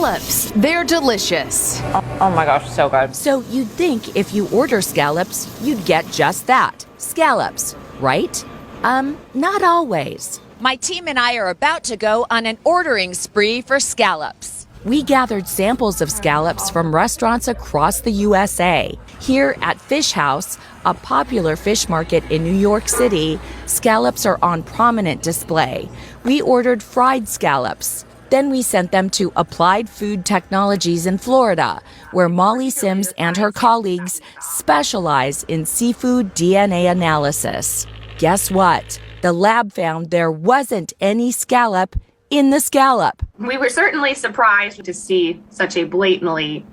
Scallops. They're delicious. Oh my gosh, so good. So you'd think if you order scallops, you'd get just that, scallops, right? Not always. My team and I are about to go on an ordering spree for scallops. We gathered samples of scallops from restaurants across the USA. Here at Fish House, a popular fish market in New York City, scallops are on prominent display. We ordered fried scallops. Then we sent them to Applied Food Technologies in Florida, where Molly Sims and her colleagues specialize in seafood DNA analysis. Guess what? The lab found there wasn't any scallop in the scallop. We were certainly surprised to see such a blatantly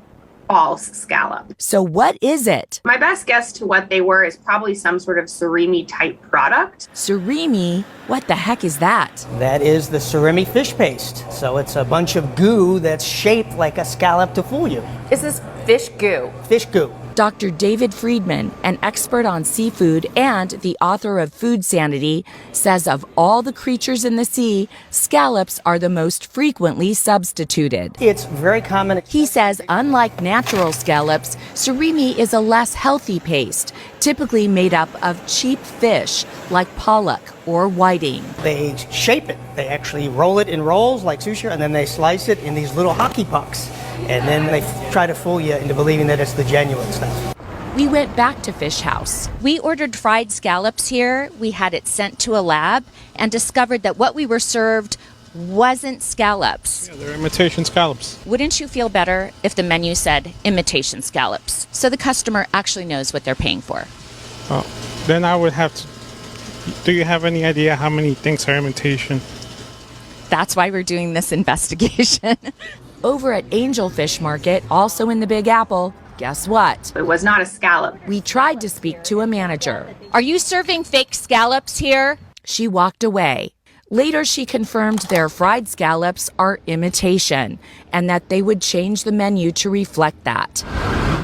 false scallop. So what is it? My best guess to what they were is probably some sort of surimi type product. Surimi? What the heck is that? That is the surimi fish paste. So it's a bunch of goo that's shaped like a scallop to fool you. Is this fish goo? Fish goo. Dr. David Friedman, an expert on seafood and the author of Food Sanity, says of all the creatures in the sea, scallops are the most frequently substituted. It's very common. He says unlike natural scallops, surimi is a less healthy paste, typically made up of cheap fish like pollock or whiting. They shape it. They actually roll it in rolls like sushi, and then they slice it in these little hockey pucks. And then they try to fool you into believing that it's the genuine stuff. We went back to Fish House. We ordered fried scallops here. We had it sent to a lab and discovered that what we were served wasn't scallops. Yeah, they're imitation scallops. Wouldn't you feel better if the menu said imitation scallops, so the customer actually knows what they're paying for? Oh, then I would have to. Do you have any idea how many things are imitation? That's why we're doing this investigation. Over at Angel Fish Market, also in the Big Apple, guess what? It was not a scallop. We tried to speak to a manager. Are you serving fake scallops here? She walked away. Later, she confirmed their fried scallops are imitation and that they would change the menu to reflect that.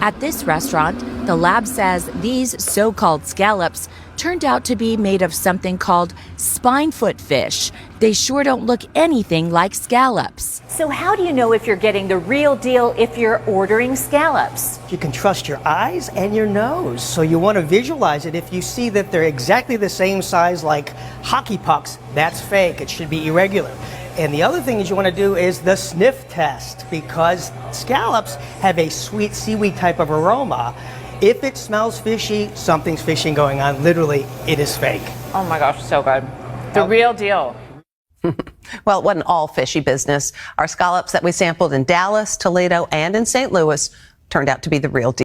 At this restaurant, the lab says these so-called scallops turned out to be made of something called spinefoot fish. They sure don't look anything like scallops. So how do you know if you're getting the real deal if you're ordering scallops? You can trust your eyes and your nose. So you want to visualize it. If you see that they're exactly the same size like hockey pucks, that's fake. It should be irregular. And the other thing is you want to do is the sniff test, because scallops have a sweet seaweed type of aroma. If it smells fishy, something's fishy going on. Literally, it is fake. Oh my gosh, so good. The real deal. Well, it wasn't all fishy business. Our scallops that we sampled in Dallas, Toledo, and in St. Louis turned out to be the real deal.